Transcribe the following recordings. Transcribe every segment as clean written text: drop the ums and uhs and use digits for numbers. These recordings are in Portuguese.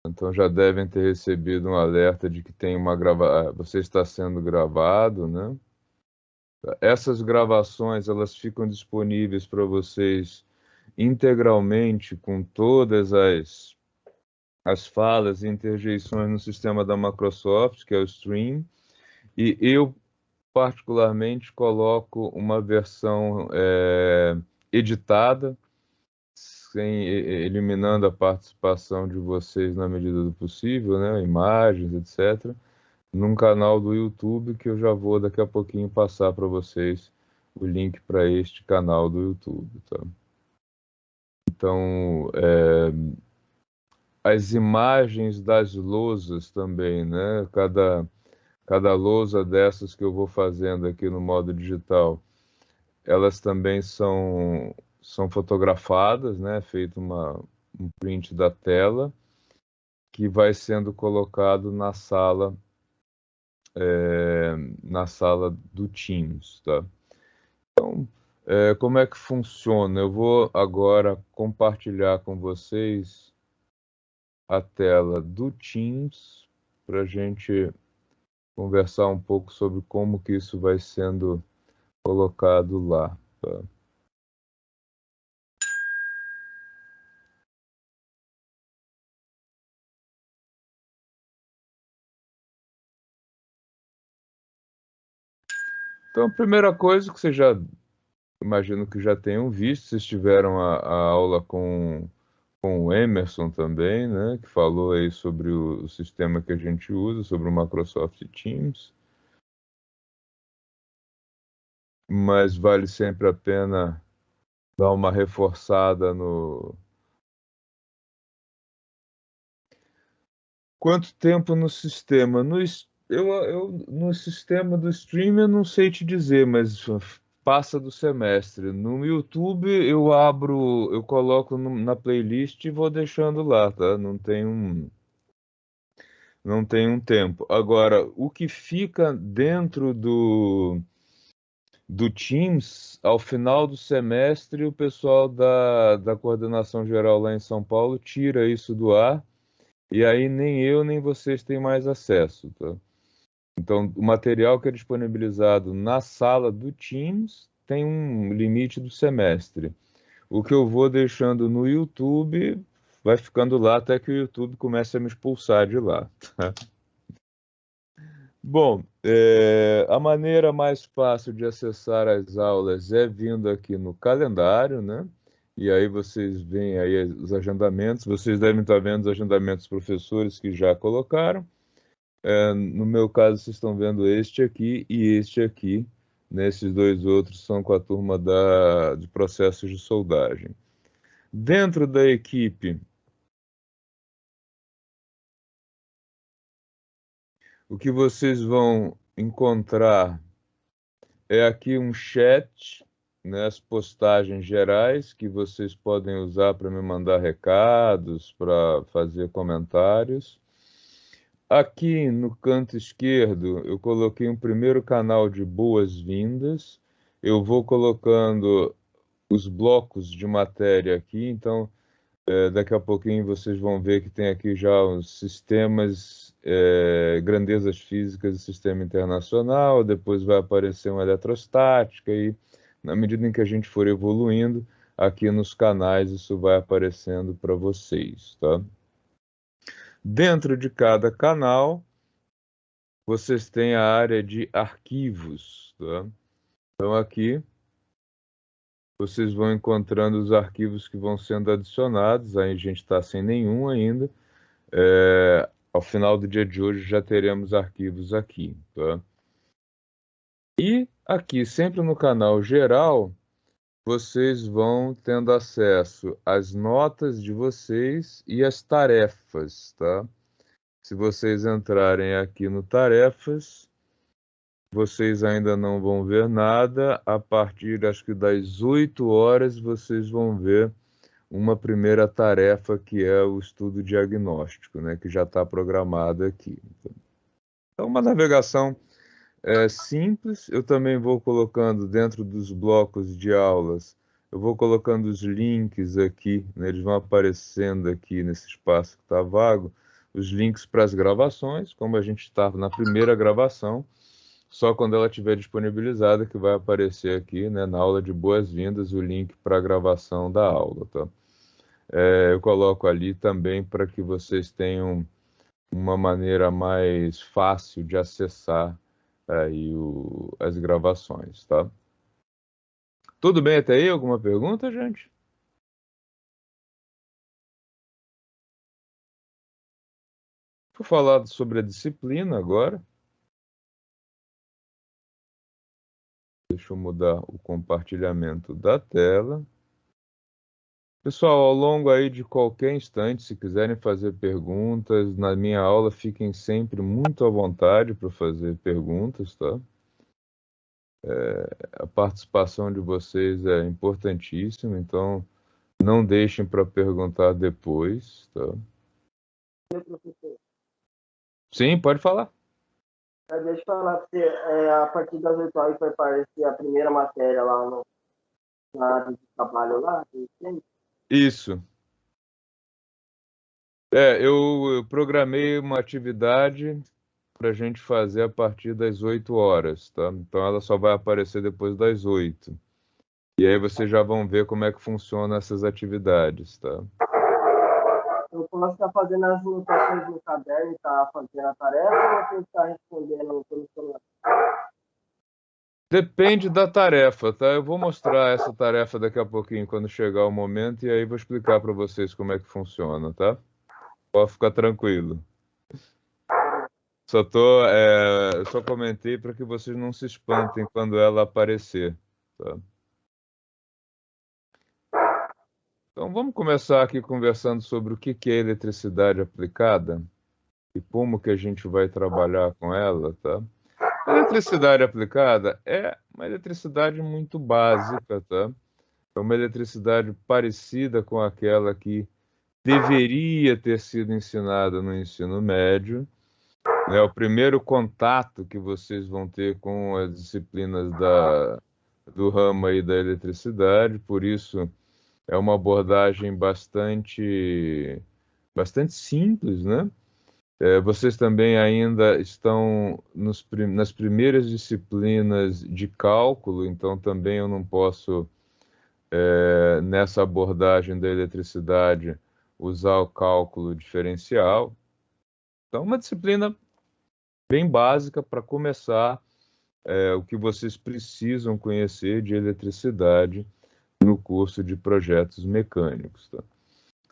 Então já devem ter recebido um alerta de que tem você está sendo gravado, né? Essas gravações, elas ficam disponíveis para vocês integralmente com todas as falas e interjeições no sistema da Microsoft, que é o Stream, e eu particularmente coloco uma versão editada, eliminando a participação de vocês na medida do possível, né? Imagens, etc., num canal do YouTube que eu já vou daqui a pouquinho passar para vocês o link para este canal do YouTube, tá? Então, as imagens das lousas também, né? Cada lousa dessas que eu vou fazendo aqui no modo digital, elas também são fotografadas, né? Feito um print da tela que vai sendo colocado na sala do Teams, tá? Então, como é que funciona? Eu vou agora compartilhar com vocês a tela do Teams para a gente conversar um pouco sobre como que isso vai sendo colocado lá, tá? Então, a primeira coisa que vocês já imagino que já tenham visto, vocês tiveram a aula com o Emerson também, né, que falou aí sobre o sistema que a gente usa, sobre o Microsoft Teams, mas vale sempre a pena dar uma reforçada no... Quanto tempo no sistema? No sistema do stream eu não sei te dizer, mas passa do semestre. No YouTube eu coloco na playlist e vou deixando lá, tá? Não tem um tempo. Agora, o que fica dentro do Teams, ao final do semestre, o pessoal da coordenação geral lá em São Paulo tira isso do ar, e aí nem eu nem vocês têm mais acesso, tá? Então, o material que é disponibilizado na sala do Teams tem um limite do semestre. O que eu vou deixando no YouTube vai ficando lá até que o YouTube comece a me expulsar de lá, tá? Bom, a maneira mais fácil de acessar as aulas é vindo aqui no calendário, né? E aí vocês veem aí os agendamentos. Vocês devem estar vendo os agendamentos dos professores que já colocaram. No meu caso, vocês estão vendo este aqui e este aqui. Nesses dois outros são com a turma de processos de soldagem. Dentro da equipe, o que vocês vão encontrar é aqui um chat, né, as postagens gerais que vocês podem usar para me mandar recados, para fazer comentários. Aqui no canto esquerdo, eu coloquei um primeiro canal de boas-vindas. Eu vou colocando os blocos de matéria aqui, então daqui a pouquinho vocês vão ver que tem aqui já os sistemas, grandezas físicas e sistema internacional, depois vai aparecer uma eletrostática e na medida em que a gente for evoluindo, aqui nos canais isso vai aparecendo para vocês, tá? Dentro de cada canal, vocês têm a área de arquivos, tá? Então aqui vocês vão encontrando os arquivos que vão sendo adicionados, aí a gente está sem nenhum ainda. Ao final do dia de hoje já teremos arquivos aqui, tá? E aqui, sempre no canal geral, vocês vão tendo acesso às notas de vocês e às tarefas, tá? Se vocês entrarem aqui no tarefas, vocês ainda não vão ver nada. A partir, acho que das 8 horas, vocês vão ver uma primeira tarefa que é o estudo diagnóstico, né, que já está programado aqui. Então, uma navegação simples. Eu também vou colocando dentro dos blocos de aulas, eu vou colocando os links aqui, né, eles vão aparecendo aqui nesse espaço que está vago, os links para as gravações, como a gente está na primeira gravação, só quando ela estiver disponibilizada que vai aparecer aqui, né, na aula de boas-vindas, o link para a gravação da aula, tá? Eu coloco ali também para que vocês tenham uma maneira mais fácil de acessar aí as gravações, tá? Tudo bem até aí? Alguma pergunta, gente? Vou falar sobre a disciplina agora. Deixa eu mudar o compartilhamento da tela. Pessoal, ao longo aí de qualquer instante, se quiserem fazer perguntas, na minha aula fiquem sempre muito à vontade para fazer perguntas, tá? A participação de vocês é importantíssima, então não deixem para perguntar depois, tá? Meu professor, Sim, pode falar. deixa eu falar para você, a partir das 8 horas vai aparecer a primeira matéria lá na área de trabalho lá, entende? Isso. Eu programei uma atividade para a gente fazer a partir das 8 horas, tá? Então ela só vai aparecer depois das 8. E aí vocês já vão ver como é que funcionam essas atividades, tá? Eu posso estar fazendo as anotações no caderno e estar fazendo a tarefa ou eu tenho que estar respondendo pelo celular? Depende da tarefa, tá? Eu vou mostrar essa tarefa daqui a pouquinho, quando chegar o momento, e aí vou explicar para vocês como é que funciona, tá? Pode ficar tranquilo. Eu só comentei para que vocês não se espantem quando ela aparecer, tá? Então vamos começar aqui conversando sobre o que que é eletricidade aplicada e como que a gente vai trabalhar com ela, tá? A eletricidade aplicada é uma eletricidade muito básica, tá? É uma eletricidade parecida com aquela que deveria ter sido ensinada no ensino médio. É o primeiro contato que vocês vão ter com as disciplinas do ramo aí da eletricidade, por isso é uma abordagem bastante simples, né? Vocês também ainda estão nas primeiras disciplinas de cálculo, então também eu não posso, nessa abordagem da eletricidade, usar o cálculo diferencial. Então, uma disciplina bem básica para começar, o que vocês precisam conhecer de eletricidade no curso de projetos mecânicos, tá?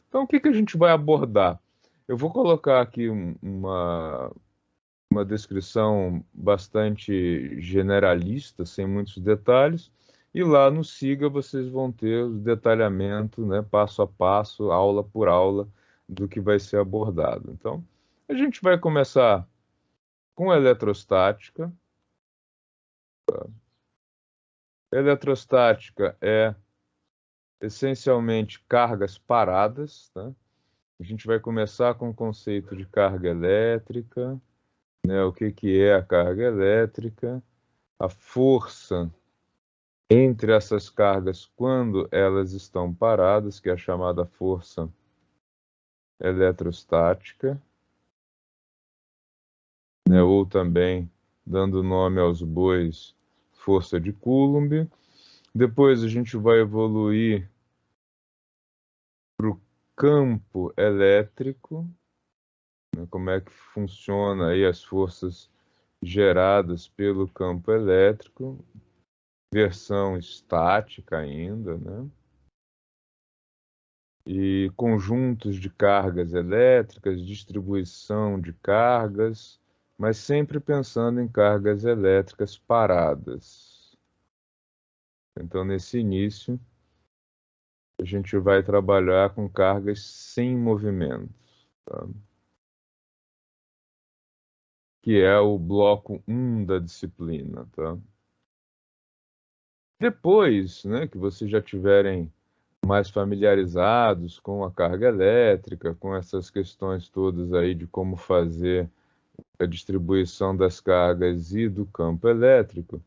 Então, o que que a gente vai abordar? Eu vou colocar aqui uma descrição bastante generalista, sem muitos detalhes, e lá no SIGA vocês vão ter o detalhamento, né, passo a passo, aula por aula, do que vai ser abordado. Então, a gente vai começar com eletrostática. Eletrostática é essencialmente cargas paradas, tá? A gente vai começar com o conceito de carga elétrica, né? O que que é a carga elétrica, a força entre essas cargas quando elas estão paradas, que é a chamada força eletrostática, né? Ou também, dando nome aos bois, força de Coulomb. Depois a gente vai evoluir para o campo elétrico, né? Como é que funciona aí as forças geradas pelo campo elétrico, versão estática ainda, né? E conjuntos de cargas elétricas, distribuição de cargas, mas sempre pensando em cargas elétricas paradas. Então, nesse início, a gente vai trabalhar com cargas sem movimento, tá? Que é o bloco 1 da disciplina, tá? Depois, né, que vocês já tiverem mais familiarizados com a carga elétrica, com essas questões todas aí de como fazer a distribuição das cargas e do campo elétrico,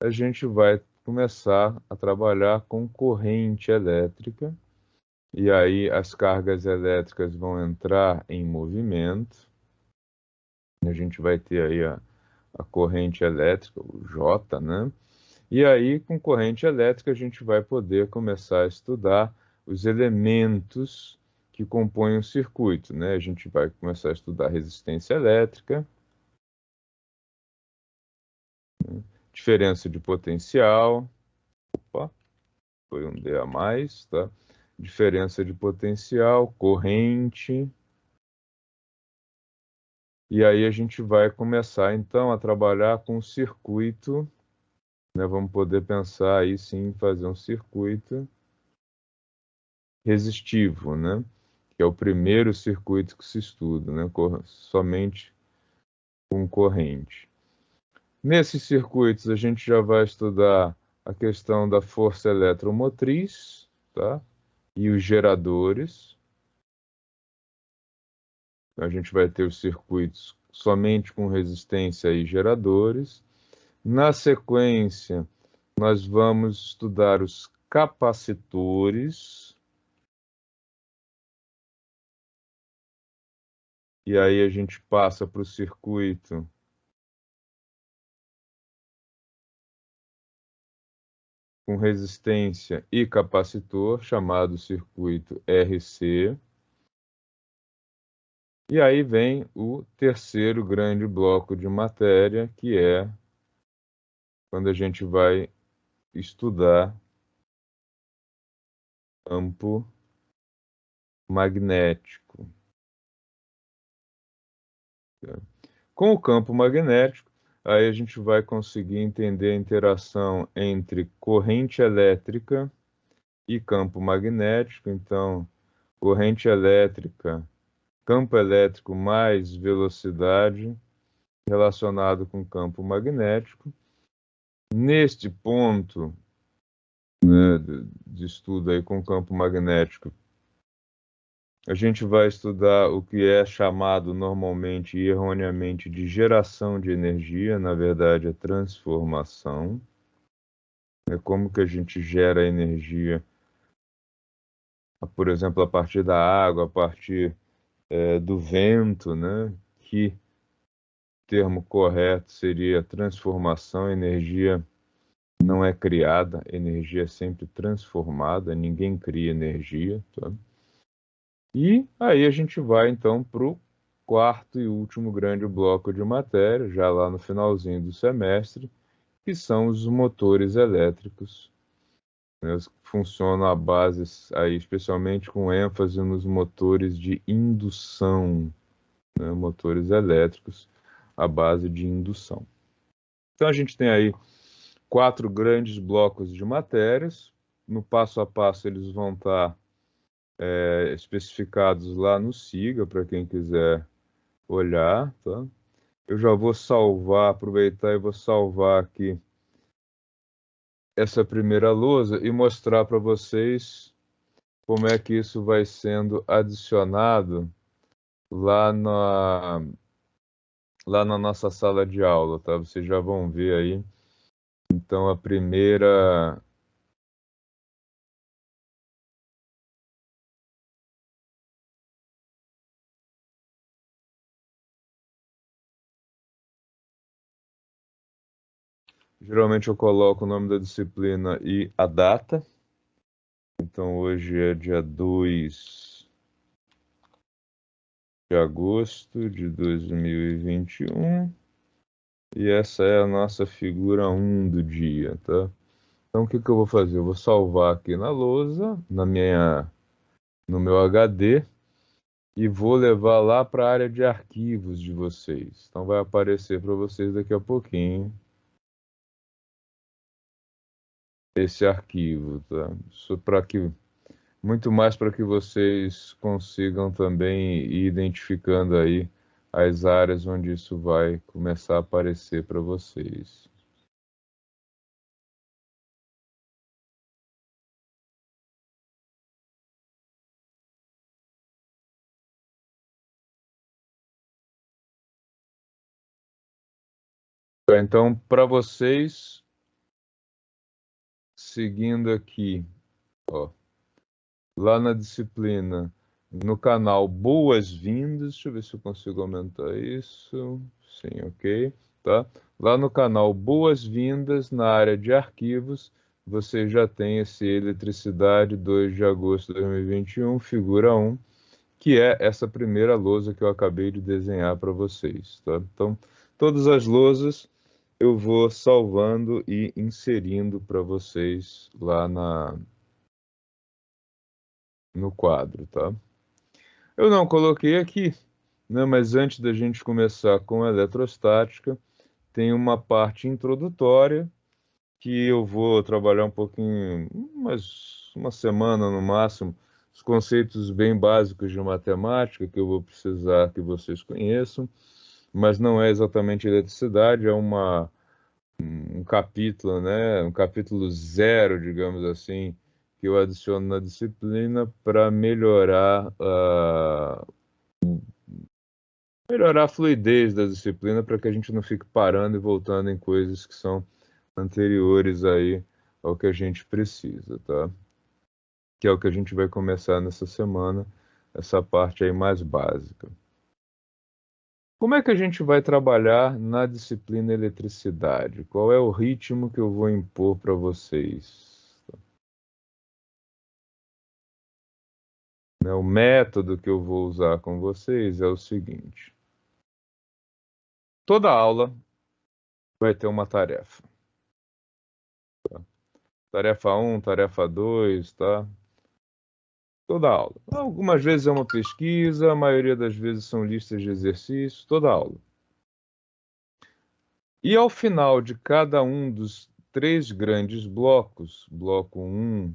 a gente vai começar a trabalhar com corrente elétrica, e aí as cargas elétricas vão entrar em movimento. A gente vai ter aí a corrente elétrica, o J, né? E aí, com corrente elétrica, a gente vai poder começar a estudar os elementos que compõem o circuito, né? A gente vai começar a estudar resistência elétrica, diferença de potencial, opa, foi um D a mais, tá? Diferença de potencial, corrente. E aí a gente vai começar, então, a trabalhar com o circuito, né? Vamos poder pensar aí, sim, em fazer um circuito resistivo, né? Que é o primeiro circuito que se estuda, né? Somente com corrente. Nesses circuitos, a gente já vai estudar a questão da força eletromotriz, tá? E os geradores. A gente vai ter os circuitos somente com resistência e geradores. Na sequência, nós vamos estudar os capacitores. E aí a gente passa para o circuito com resistência e capacitor, chamado circuito RC. E aí vem o terceiro grande bloco de matéria, que é quando a gente vai estudar campo magnético. Com o campo magnético, aí a gente vai conseguir entender a interação entre corrente elétrica e campo magnético. Então, corrente elétrica, campo elétrico mais velocidade relacionado com campo magnético. Neste ponto, né, de estudo aí com campo magnético, a gente vai estudar o que é chamado normalmente e erroneamente de geração de energia, na verdade é transformação. É como que a gente gera energia, por exemplo, a partir da água, a partir do vento, né? Que o termo correto seria transformação. Energia não é criada, energia é sempre transformada, ninguém cria energia, tá? E aí a gente vai então para o quarto e último grande bloco de matéria, já lá no finalzinho do semestre, que são os motores elétricos, né, que funcionam à base, aí, especialmente com ênfase nos motores de indução, né, motores elétricos à base de indução. Então a gente tem aí 4 grandes blocos de matérias. No passo a passo eles vão estar especificados lá no SIGA, para quem quiser olhar, tá? Eu já vou salvar, aproveitar e vou salvar aqui essa primeira lousa e mostrar para vocês como é que isso vai sendo adicionado lá na nossa sala de aula, tá? Vocês já vão ver aí. Então, a primeira. Geralmente eu coloco o nome da disciplina e a data. Então, hoje é dia 2 de agosto de 2021. E essa é a nossa figura 1 do dia, tá? Então, o que que eu vou fazer? Eu vou salvar aqui na lousa, no meu HD, e vou levar lá para a área de arquivos de vocês. Então, vai aparecer para vocês daqui a pouquinho esse arquivo, tá? Isso para que muito mais para que vocês consigam também ir identificando aí as áreas onde isso vai começar a aparecer para vocês. Então, para vocês, seguindo aqui, ó, lá na disciplina, no canal Boas-Vindas. Deixa eu ver se eu consigo aumentar isso. Sim, ok. Tá? Lá no canal Boas-Vindas, na área de arquivos, você já tem esse Eletricidade 2 de agosto de 2021, figura 1, que é essa primeira lousa que eu acabei de desenhar para vocês. Tá? Então, todas as lousas eu vou salvando e inserindo para vocês lá no quadro, tá? Eu não coloquei aqui, né, mas antes da gente começar com a eletrostática, tem uma parte introdutória que eu vou trabalhar um pouquinho, mais uma semana no máximo, os conceitos bem básicos de matemática que eu vou precisar que vocês conheçam, mas não é exatamente eletricidade, é um capítulo, né, um capítulo zero, digamos assim, que eu adiciono na disciplina para melhorar a fluidez da disciplina, para que a gente não fique parando e voltando em coisas que são anteriores aí ao que a gente precisa, tá? Que é o que a gente vai começar nessa semana, essa parte aí mais básica. Como é que a gente vai trabalhar na disciplina eletricidade? Qual é o ritmo que eu vou impor para vocês? Né, o método que eu vou usar com vocês é o seguinte: toda aula vai ter uma tarefa. Tá? Tarefa 1, tarefa 2, tá? Toda aula. Algumas vezes é uma pesquisa, a maioria das vezes são listas de exercícios, toda aula. E ao final de cada um dos três grandes blocos, bloco 1,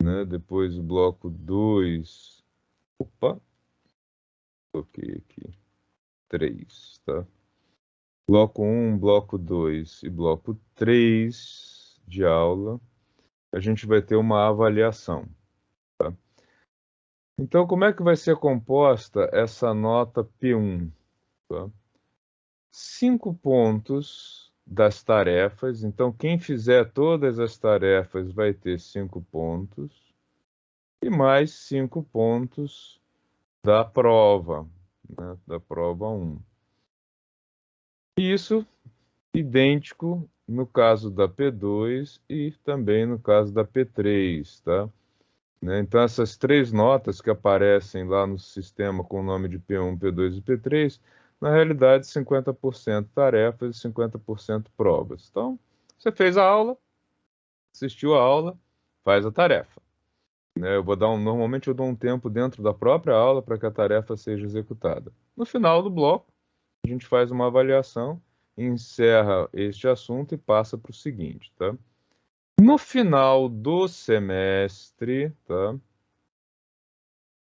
né, depois o bloco 2, opa, coloquei aqui, 3, tá? Bloco 1, bloco 2 e bloco 3 de aula, a gente vai ter uma avaliação. Tá? Então, como é que vai ser composta essa nota P1? Tá? 5 pontos das tarefas. Então, quem fizer todas as tarefas vai ter 5 pontos. E mais 5 pontos da prova, né? Da prova 1. Isso idêntico no caso da P2 e também no caso da P3, tá? Né? Então, essas três notas que aparecem lá no sistema com o nome de P1, P2 e P3, na realidade, 50% tarefas e 50% provas. Então, você fez a aula, assistiu a aula, faz a tarefa. Né? Normalmente eu dou um tempo dentro da própria aula para que a tarefa seja executada. No final do bloco, a gente faz uma avaliação, encerra este assunto e passa para o seguinte, tá? No final do semestre, tá?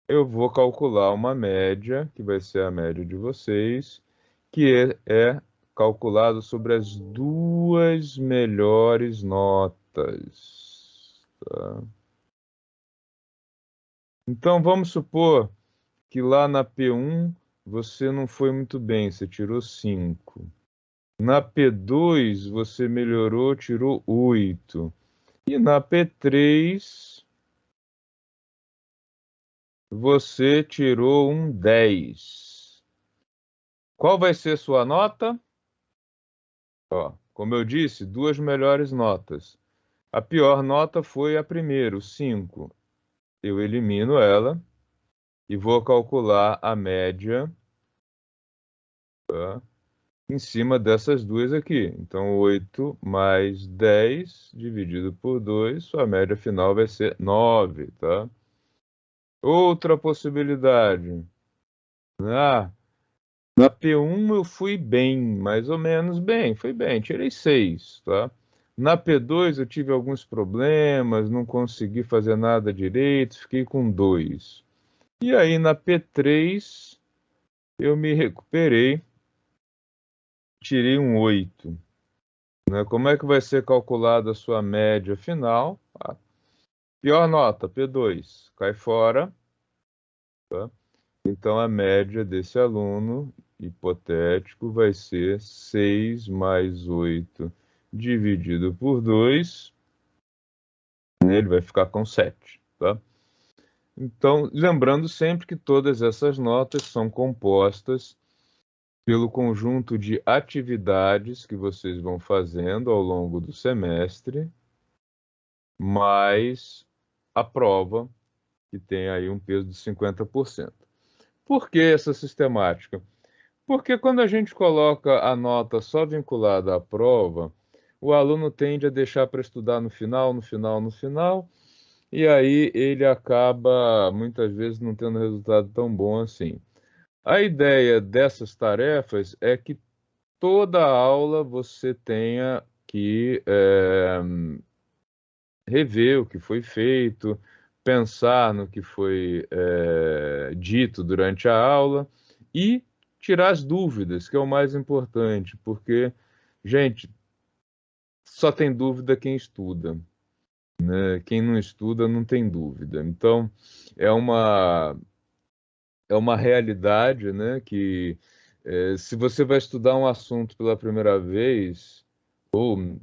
Eu vou calcular uma média, que vai ser a média de vocês, que é calculado sobre as duas melhores notas. Tá? Então, vamos supor que lá na P1 você não foi muito bem, você tirou 5. Na P2 você melhorou, tirou 8. E na P3 você tirou um 10. Qual vai ser sua nota? Ó, como eu disse, duas melhores notas. A pior nota foi a primeira, o 5. Eu elimino ela e vou calcular a média, tá, em cima dessas duas aqui. Então, 8 mais 10 dividido por 2, sua média final vai ser 9, tá? Outra possibilidade. Ah, na P1 eu fui bem, mais ou menos bem, fui bem, tirei 6, tá? Na P2 eu tive alguns problemas, não consegui fazer nada direito, fiquei com 2. E aí na P3 eu me recuperei, tirei um 8. Né? Como é que vai ser calculada a sua média final? Ah, pior nota, P2, cai fora, tá? Então, a média desse aluno hipotético vai ser 6 mais 8 dividido por 2, né? Ele vai ficar com 7, tá? Então, lembrando sempre que todas essas notas são compostas pelo conjunto de atividades que vocês vão fazendo ao longo do semestre, mais a prova, que tem aí um peso de 50%. Por que essa sistemática? Porque quando a gente coloca a nota só vinculada à prova, o aluno tende a deixar para estudar no final, no final, no final, e aí ele acaba muitas vezes não tendo resultado tão bom assim. A ideia dessas tarefas é que toda aula você tenha que rever o que foi feito, pensar no que foi dito durante a aula e tirar as dúvidas, que é o mais importante, porque, gente, só tem dúvida quem estuda, né? Quem não estuda não tem dúvida. Então, é uma, é uma realidade, né, que se você vai estudar um assunto pela primeira vez, ou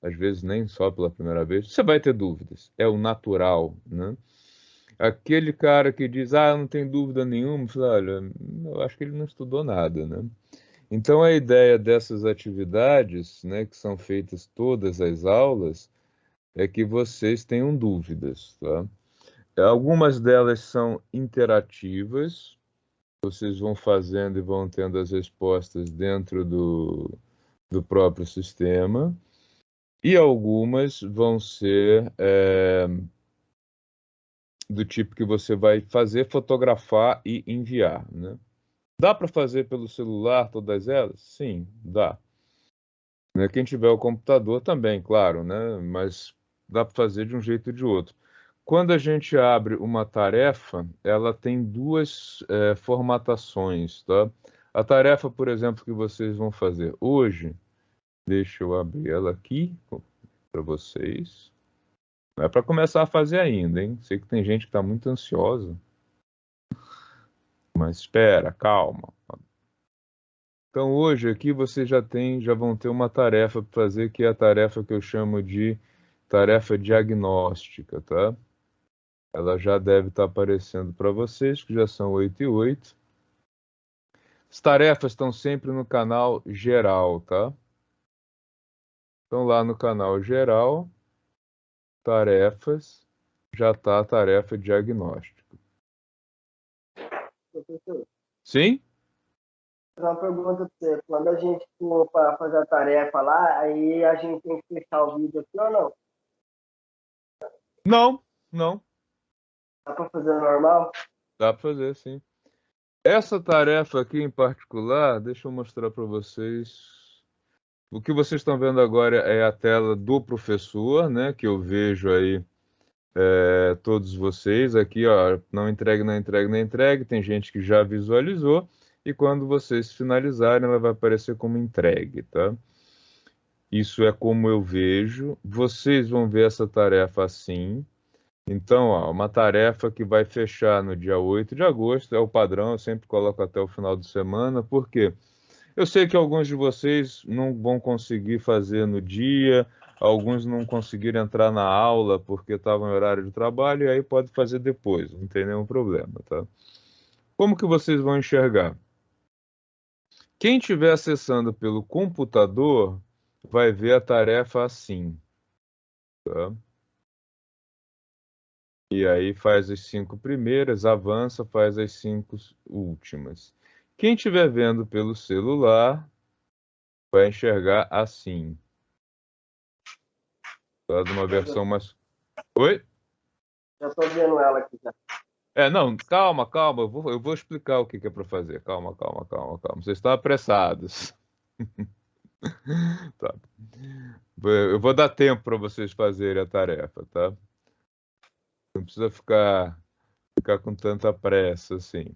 às vezes nem só pela primeira vez, você vai ter dúvidas. É o natural, né? Aquele cara que diz, ah, eu não tenho dúvida nenhuma, fala, olha, eu acho que ele não estudou nada, né? Então a ideia dessas atividades, né, que são feitas todas as aulas, é que vocês tenham dúvidas, tá? Algumas delas são interativas, vocês vão fazendo e vão tendo as respostas dentro do próprio sistema, e algumas vão ser do tipo que você vai fazer, fotografar e enviar, né? Dá para fazer pelo celular todas elas? Sim, dá. Né? Quem tiver o computador também, claro, né? Mas dá para fazer de um jeito ou de outro. Quando a gente abre uma tarefa, ela tem duas formatações, tá? A tarefa, por exemplo, que vocês vão fazer hoje, deixa eu abrir ela aqui para vocês. Não é para começar a fazer ainda, hein? Sei que tem gente que está muito ansiosa, mas espera, calma. Então hoje aqui vocês já vão ter uma tarefa para fazer, que é a tarefa que eu chamo de tarefa diagnóstica, tá? Ela já deve estar aparecendo para vocês, que já são 8h08. As tarefas estão sempre no canal geral, tá? Então lá no canal geral, tarefas, já está a tarefa diagnóstica. Professor, Sim? vou fazer uma pergunta para você. Quando a gente for para fazer a tarefa lá, aí a gente tem que fechar o vídeo aqui ou não? Não, não. Dá para fazer normal? Dá para fazer, sim. Essa tarefa aqui em particular, deixa eu mostrar para vocês. O que vocês estão vendo agora é a tela do professor, né? Que eu vejo aí todos vocês aqui, ó, não entregue, não entregue, não entregue. Tem gente que já visualizou e quando vocês finalizarem, ela vai aparecer como entregue, tá? Isso é como eu vejo. Vocês vão ver essa tarefa assim. Então, ó, uma tarefa que vai fechar no dia 8 de agosto, é o padrão, eu sempre coloco até o final de semana, por quê? Eu sei que alguns de vocês não vão conseguir fazer no dia, alguns não conseguiram entrar na aula porque estavam em horário de trabalho, e aí pode fazer depois, não tem nenhum problema, tá? Como que vocês vão enxergar? Quem estiver acessando pelo computador vai ver a tarefa assim, tá? E aí faz as 5 primeiras, avança, faz as 5 últimas. Quem estiver vendo pelo celular vai enxergar assim, tá? De uma versão mais... Oi? Já estou vendo ela aqui já. Não, calma, calma, eu vou explicar o que é para fazer. Calma, calma, calma, calma. Vocês estão apressados. Tá. Eu vou dar tempo para vocês fazerem a tarefa, tá? Não precisa ficar com tanta pressa assim.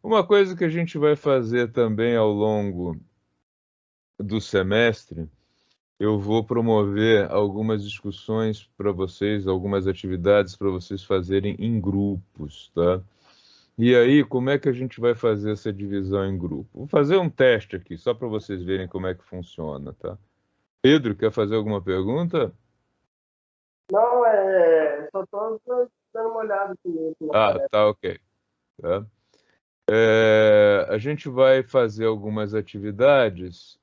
Uma coisa que a gente vai fazer também ao longo do semestre, eu vou promover algumas discussões para vocês, algumas atividades para vocês fazerem em grupos, tá? E aí, como é que a gente vai fazer essa divisão em grupo? Vou fazer um teste aqui, só para vocês verem como é que funciona, tá? Pedro, quer fazer alguma pergunta? Não, só estou dando uma olhada aqui nele, que não Ah, aparece. tá, ok. Tá. A gente vai fazer algumas atividades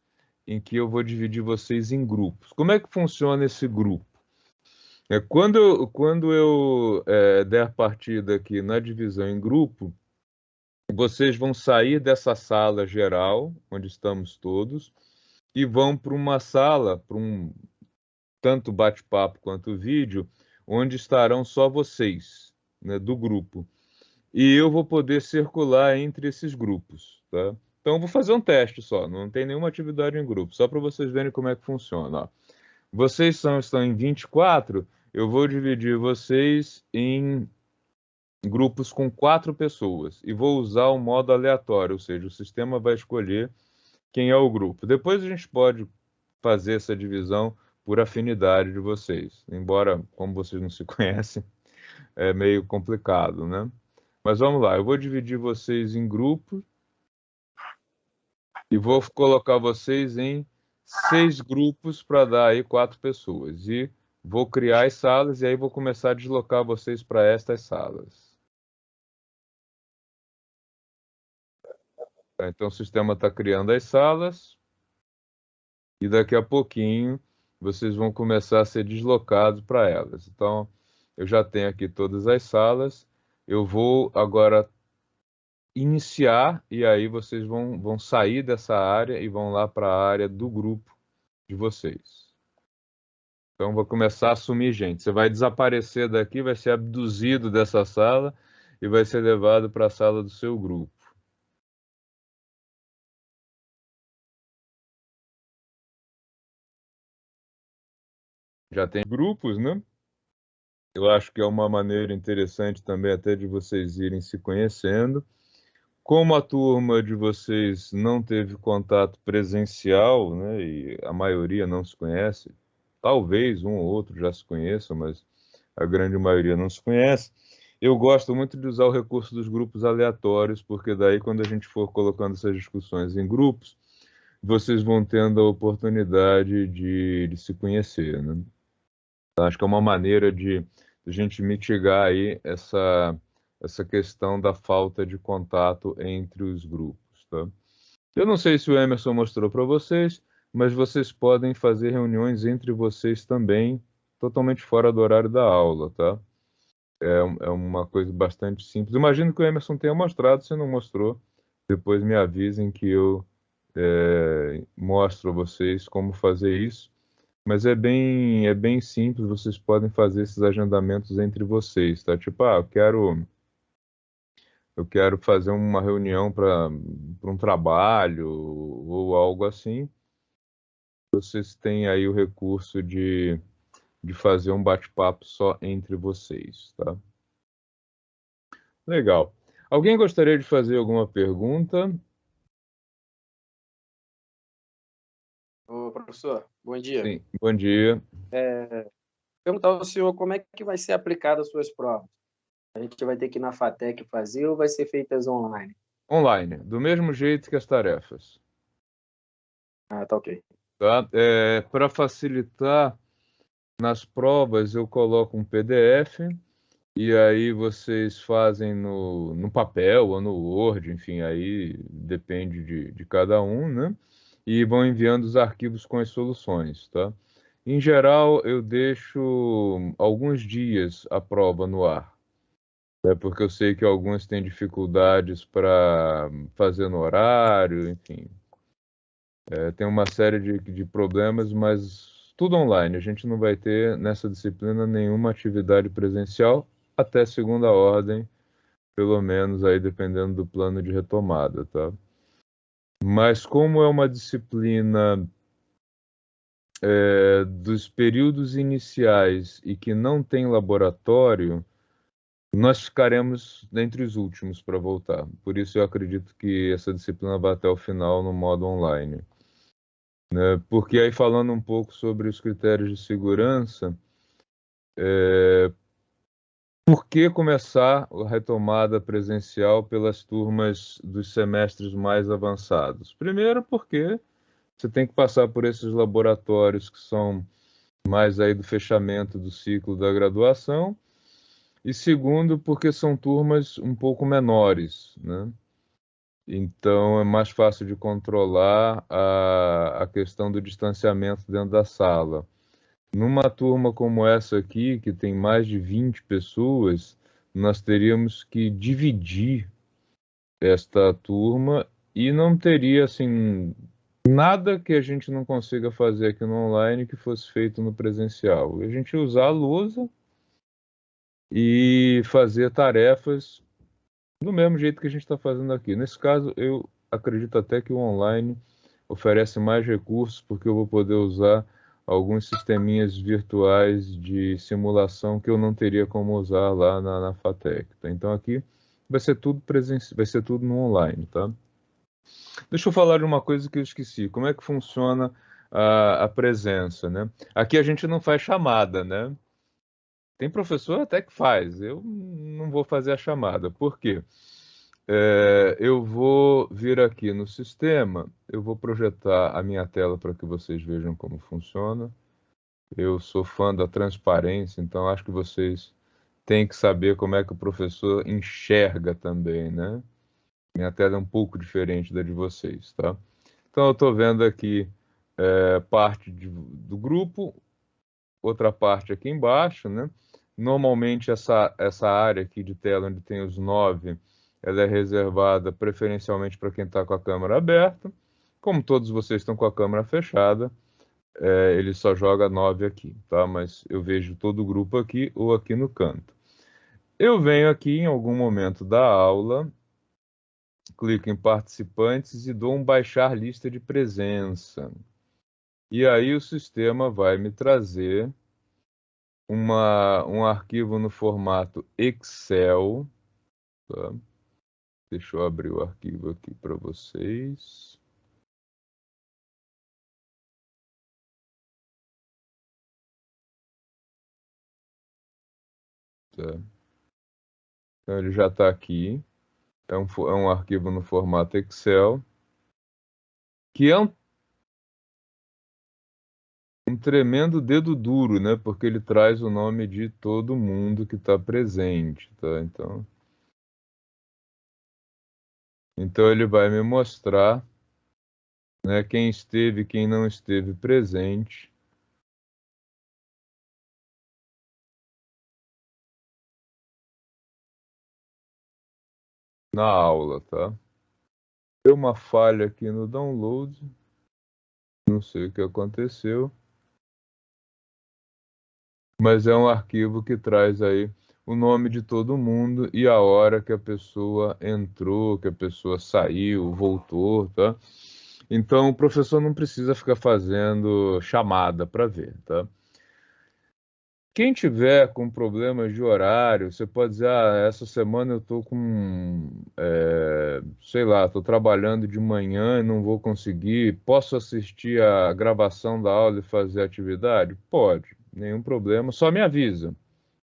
em que eu vou dividir vocês em grupos. Como é que funciona esse grupo? Quando eu der partida aqui na divisão em grupo, vocês vão sair dessa sala geral, onde estamos todos, e vão para uma sala, para um tanto bate-papo quanto vídeo, onde estarão só vocês, né, do grupo. E eu vou poder circular entre esses grupos, tá? Então, eu vou fazer um teste só, não tem nenhuma atividade em grupo, só para vocês verem como é que funciona. Ó. Estão em 24, eu vou dividir vocês em grupos com 4 pessoas e vou usar o modo aleatório, ou seja, o sistema vai escolher quem é o grupo. Depois a gente pode fazer essa divisão por afinidade de vocês, embora, como vocês não se conhecem, é meio complicado, né? Mas vamos lá, eu vou dividir vocês em grupos e vou colocar vocês em 6 grupos para dar aí 4 pessoas. E vou criar as salas e aí vou começar a deslocar vocês para estas salas. Tá, então o sistema está criando as salas e daqui a pouquinho vocês vão começar a ser deslocados para elas. Então eu já tenho aqui todas as salas. Eu vou agora iniciar e aí vocês vão sair dessa área e vão lá para a área do grupo de vocês. Então vou começar a assumir gente. Você vai desaparecer daqui, vai ser abduzido dessa sala e vai ser levado para a sala do seu grupo. Já tem grupos, né? Eu acho que é uma maneira interessante também até de vocês irem se conhecendo. Como a turma de vocês não teve contato presencial, né, e a maioria não se conhece, talvez um ou outro já se conheça, mas a grande maioria não se conhece. Eu gosto muito de usar o recurso dos grupos aleatórios, porque daí quando a gente for colocando essas discussões em grupos, vocês vão tendo a oportunidade de se conhecer, né? Então, acho que é uma maneira de a gente mitigar aí essa questão da falta de contato entre os grupos, tá? Eu não sei se o Emerson mostrou para vocês, mas vocês podem fazer reuniões entre vocês também, totalmente fora do horário da aula, tá? É uma coisa bastante simples. Imagino que o Emerson tenha mostrado, se não mostrou, depois me avisem que eu mostro a vocês como fazer isso. Mas é bem simples, vocês podem fazer esses agendamentos entre vocês, tá? Tipo, eu quero fazer uma reunião para um trabalho ou algo assim. Vocês têm aí o recurso de fazer um bate-papo só entre vocês, tá? Legal. Alguém gostaria de fazer alguma pergunta? Ô, professor, bom dia. Sim, bom dia. Perguntar ao senhor como é que vai ser aplicada as suas provas? A gente vai ter que ir na FATEC fazer ou vai ser feitas online? Online, do mesmo jeito que as tarefas, Ah, tá ok. tá? Para facilitar nas provas, eu coloco um PDF e aí vocês fazem no papel ou no Word, enfim, aí depende de cada um, né? E vão enviando os arquivos com as soluções, tá? Em geral, eu deixo alguns dias a prova no ar, né? Porque eu sei que alguns têm dificuldades para fazer no horário, enfim. Tem uma série de problemas, mas tudo online. A gente não vai ter nessa disciplina nenhuma atividade presencial até segunda ordem, pelo menos aí dependendo do plano de retomada, tá? Mas como é uma disciplina dos períodos iniciais e que não tem laboratório, nós ficaremos entre os últimos para voltar. Por isso eu acredito que essa disciplina vai até o final no modo online, né? Porque aí falando um pouco sobre os critérios de segurança, por que começar a retomada presencial pelas turmas dos semestres mais avançados? Primeiro, porque você tem que passar por esses laboratórios que são mais aí do fechamento do ciclo da graduação. E segundo, porque são turmas um pouco menores, né? Então é mais fácil de controlar a questão do distanciamento dentro da sala. Numa turma como essa aqui, que tem mais de 20 pessoas, nós teríamos que dividir esta turma e não teria assim nada que a gente não consiga fazer aqui no online que fosse feito no presencial. A gente usar a lousa e fazer tarefas do mesmo jeito que a gente está fazendo aqui. Nesse caso, eu acredito até que o online oferece mais recursos, porque eu vou poder usar alguns sisteminhas virtuais de simulação que eu não teria como usar lá na FATEC. Tá? Então aqui vai ser tudo vai ser tudo no online, tá? Deixa eu falar de uma coisa que eu esqueci. Como é que funciona a presença, né? Aqui a gente não faz chamada, né? Tem professor até que faz. Eu não vou fazer a chamada. Por quê? Eu vou vir aqui no sistema, eu vou projetar a minha tela para que vocês vejam como funciona. Eu sou fã da transparência, então acho que vocês têm que saber como é que o professor enxerga também, né? Minha tela é um pouco diferente da de vocês, tá? Então eu estou vendo aqui parte do grupo, outra parte aqui embaixo, né? Normalmente essa área aqui de tela onde tem os 9, ela é reservada preferencialmente para quem está com a câmera aberta. Como todos vocês estão com a câmera fechada, ele só joga 9 aqui, tá? Mas eu vejo todo o grupo aqui ou aqui no canto. Eu venho aqui em algum momento da aula, clico em participantes e dou um baixar lista de presença. E aí o sistema vai me trazer um arquivo no formato Excel, tá? Deixa eu abrir o arquivo aqui para vocês. Tá. Então ele já está aqui. É um arquivo no formato Excel, que é um tremendo dedo duro, né? Porque ele traz o nome de todo mundo que está presente, tá? Então ele vai me mostrar, né, quem esteve e quem não esteve presente na aula, tá? Deu uma falha aqui no download, não sei o que aconteceu, mas é um arquivo que traz aí o nome de todo mundo e a hora que a pessoa entrou, que a pessoa saiu, voltou, tá? Então o professor não precisa ficar fazendo chamada para ver, tá? Quem tiver com problemas de horário, você pode dizer, essa semana eu estou com, sei lá, estou trabalhando de manhã e não vou conseguir, posso assistir a gravação da aula e fazer a atividade? Pode, nenhum problema, só me avisa,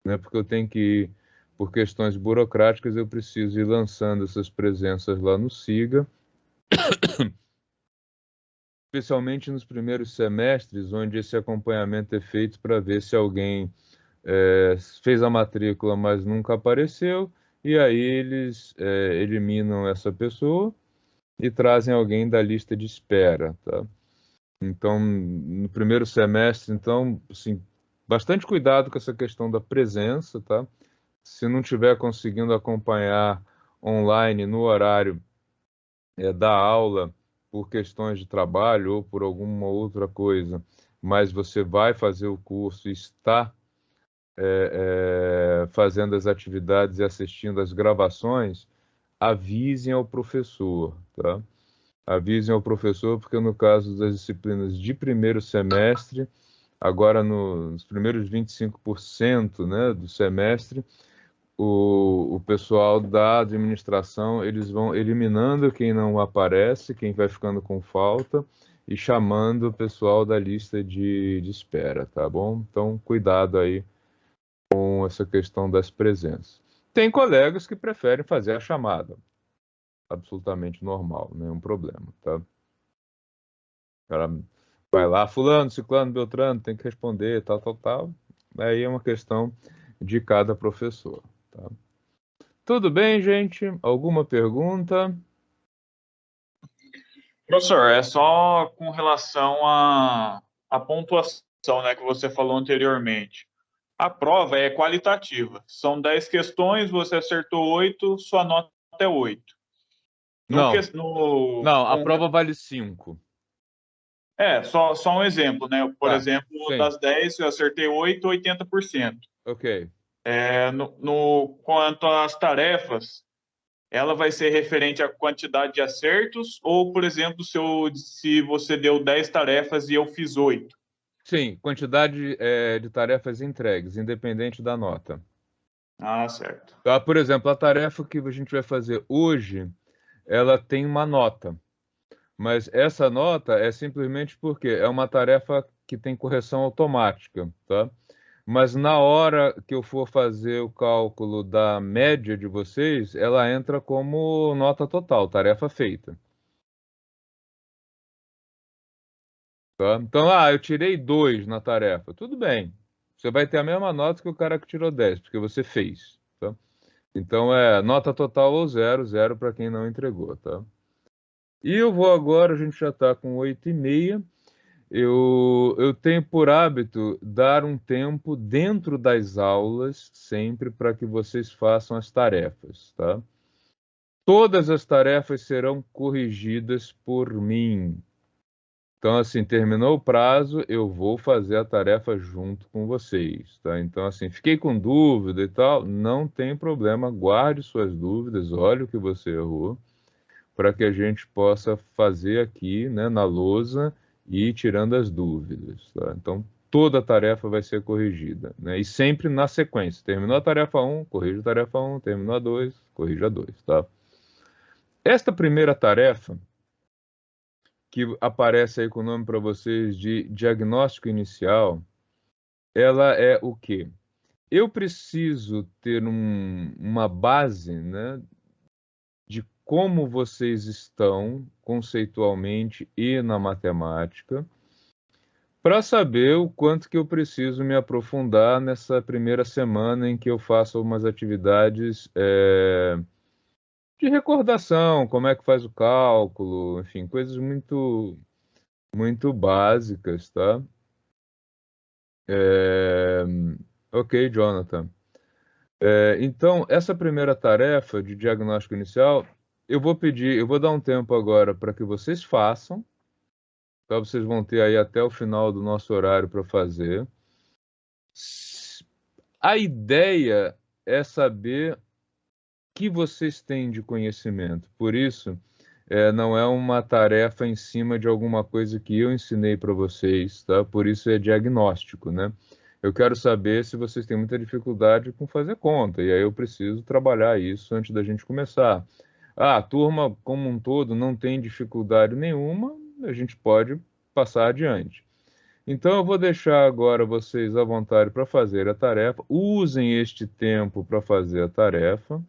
né? Porque eu tenho que ir, por questões burocráticas, eu preciso ir lançando essas presenças lá no SIGA, especialmente nos primeiros semestres, onde esse acompanhamento é feito para ver se alguém fez a matrícula, mas nunca apareceu, e aí eles eliminam essa pessoa e trazem alguém da lista de espera, tá? Então, no primeiro semestre, então, assim, bastante cuidado com essa questão da presença, tá? Se não estiver conseguindo acompanhar online no horário da aula por questões de trabalho ou por alguma outra coisa, mas você vai fazer o curso e está fazendo as atividades e assistindo as gravações, avisem ao professor, tá? Avisem ao professor, porque no caso das disciplinas de primeiro semestre, agora nos primeiros 25%, né, do semestre, o pessoal da administração, eles vão eliminando quem não aparece, quem vai ficando com falta, e chamando o pessoal da lista de espera, tá bom? Então, cuidado aí com essa questão das presenças. Tem colegas que preferem fazer a chamada, absolutamente normal, nenhum problema, tá? O cara vai lá, fulano, ciclano, beltrano, tem que responder, tal, tal, tal. Aí é uma questão de cada professor. Tá? Tudo bem, gente? Alguma pergunta? Professor, é só com relação à pontuação, né, que você falou anteriormente. A prova é qualitativa. São 10 questões, você acertou 8, sua nota é 8. Não, a prova vale 5. Só um exemplo, né? Por exemplo, sim. das 10, eu acertei 8, 80%. Ok. Quanto às tarefas, ela vai ser referente à quantidade de acertos, ou, por exemplo, se você deu 10 tarefas e eu fiz 8? Sim, quantidade de tarefas entregues, independente da nota. Ah, certo. Tá? Por exemplo, a tarefa que a gente vai fazer hoje, ela tem uma nota. Mas essa nota é simplesmente porque é uma tarefa que tem correção automática, tá? Mas na hora que eu for fazer o cálculo da média de vocês, ela entra como nota total, tarefa feita. Tá? Então, eu tirei 2 na tarefa. Tudo bem. Você vai ter a mesma nota que o cara que tirou 10, porque você fez. Tá? Então, nota total ou 0, 0 para quem não entregou. Tá? E eu vou agora, a gente já está com 8h30. Eu tenho por hábito dar um tempo dentro das aulas, sempre para que vocês façam as tarefas, tá? Todas as tarefas serão corrigidas por mim. Então, assim, terminou o prazo, eu vou fazer a tarefa junto com vocês, tá? Então, assim, fiquei com dúvida e tal, não tem problema, guarde suas dúvidas, olhe o que você errou, para que a gente possa fazer aqui, né, na lousa, e ir tirando as dúvidas, tá? Então, toda a tarefa vai ser corrigida, né? E sempre na sequência. Terminou a tarefa 1, corrija a tarefa 1, terminou a 2, corrija a 2, tá? Esta primeira tarefa, que aparece aí com o nome para vocês de diagnóstico inicial, ela é o quê? Eu preciso ter uma base, né, de como vocês estão conceitualmente e na matemática, para saber o quanto que eu preciso me aprofundar nessa primeira semana em que eu faço algumas atividades de recordação, como é que faz o cálculo, enfim, coisas muito, muito básicas, tá? Ok, Jonathan. Então, essa primeira tarefa de diagnóstico inicial, eu vou dar um tempo agora para que vocês façam. Então, vocês vão ter aí até o final do nosso horário para fazer. A ideia é saber o que vocês têm de conhecimento. Por isso, não é uma tarefa em cima de alguma coisa que eu ensinei para vocês, tá? Por isso é diagnóstico, né? Eu quero saber se vocês têm muita dificuldade com fazer conta, e aí eu preciso trabalhar isso antes da gente começar. A turma como um todo não tem dificuldade nenhuma, a gente pode passar adiante. Então eu vou deixar agora vocês à vontade para fazer a tarefa. Usem este tempo para fazer a tarefa.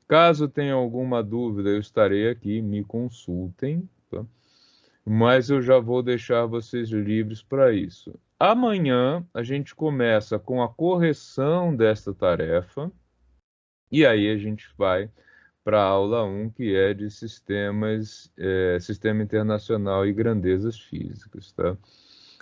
Caso tenha alguma dúvida, eu estarei aqui, me consultem, tá? Mas eu já vou deixar vocês livres para isso. Amanhã a gente começa com a correção desta tarefa e aí a gente vai para a aula 1, que é de Sistema Internacional e Grandezas Físicas, tá?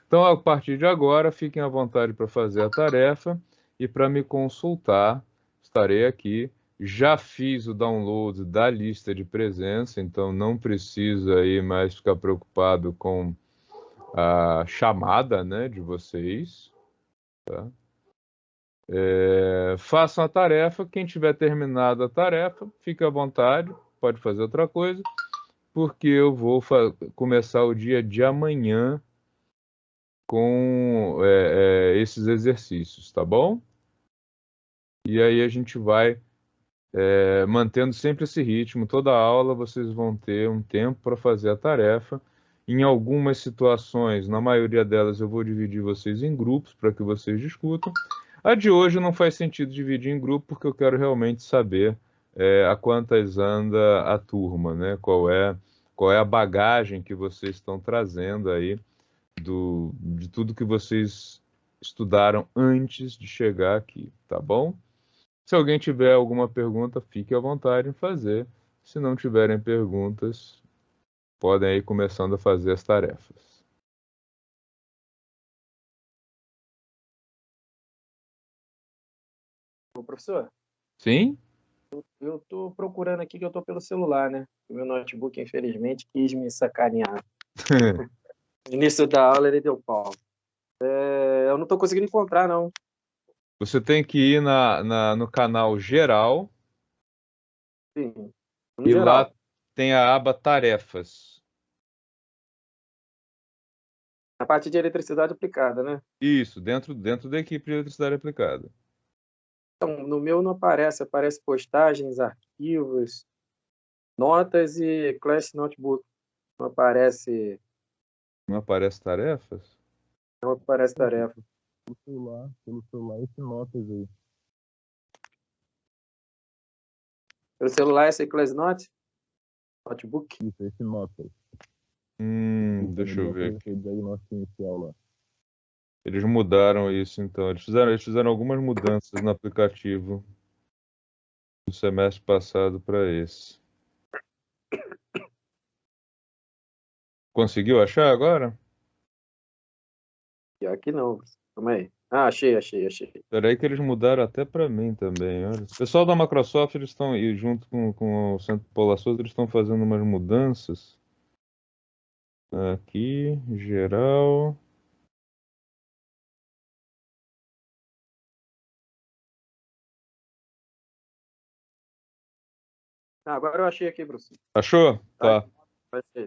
Então, a partir de agora, fiquem à vontade para fazer a tarefa e para me consultar, estarei aqui. Já fiz o download da lista de presença, então não precisa aí mais ficar preocupado com a chamada, né, de vocês. Tá? Façam a tarefa. Quem tiver terminado a tarefa, fique à vontade, pode fazer outra coisa, porque eu vou começar o dia de amanhã com esses exercícios, tá bom? E aí a gente vai mantendo sempre esse ritmo. Toda aula vocês vão ter um tempo para fazer a tarefa. Em algumas situações, na maioria delas, eu vou dividir vocês em grupos para que vocês discutam. A de hoje não faz sentido dividir em grupo, porque eu quero realmente saber a quantas anda a turma, né? Qual é a bagagem que vocês estão trazendo aí de tudo que vocês estudaram antes de chegar aqui, tá bom? Se alguém tiver alguma pergunta, fique à vontade em fazer. Se não tiverem perguntas, podem ir começando a fazer as tarefas. Ô, professor, Sim? eu estou procurando aqui que eu estou pelo celular, né? O meu notebook, infelizmente, quis me sacanear. No início da aula ele deu pau. Eu não estou conseguindo encontrar, não. Você tem que ir no canal geral Sim, no e geral. lá tem a aba tarefas. A parte de eletricidade aplicada, né? Isso, dentro da equipe de eletricidade aplicada. Então, no meu não aparece. Aparece postagens, arquivos, notas e Class Notebook. Não aparece, Não aparece tarefas? não aparece tarefa. Pelo celular, esse notas aí. Pelo celular, esse Class Note? Notebook? Isso, esse notas. Deixa eu ver aqui. Diagnóstico inicial lá. Eles mudaram isso, então. Eles fizeram algumas mudanças no aplicativo do semestre passado para esse. Conseguiu achar agora? Pior que não. Calma aí. Ah, achei. Espera aí que eles mudaram até para mim também. Olha. O pessoal da Microsoft, eles estão, e junto com o Centro Paula Souza, eles estão fazendo umas mudanças. Aqui, geral. Ah, agora eu achei aqui, Bruce. Achou? Tá.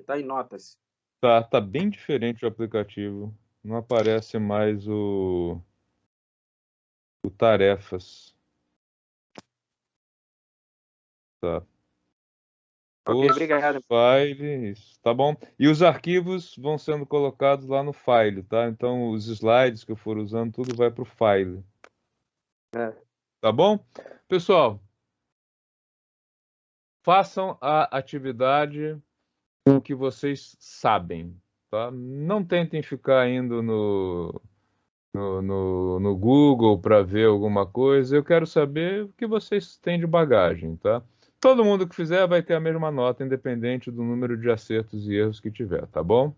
Tá em notas. Tá bem diferente o aplicativo. Não aparece mais o tarefas. Tá. Ok, obrigado. File, isso, tá bom? E os arquivos vão sendo colocados lá no file, tá? Então os slides que eu for usando, tudo vai para o file. É. Tá bom? Pessoal, façam a atividade com o que vocês sabem, tá? Não tentem ficar indo no Google para ver alguma coisa. Eu quero saber o que vocês têm de bagagem, tá? Todo mundo que fizer vai ter a mesma nota, independente do número de acertos e erros que tiver, tá bom?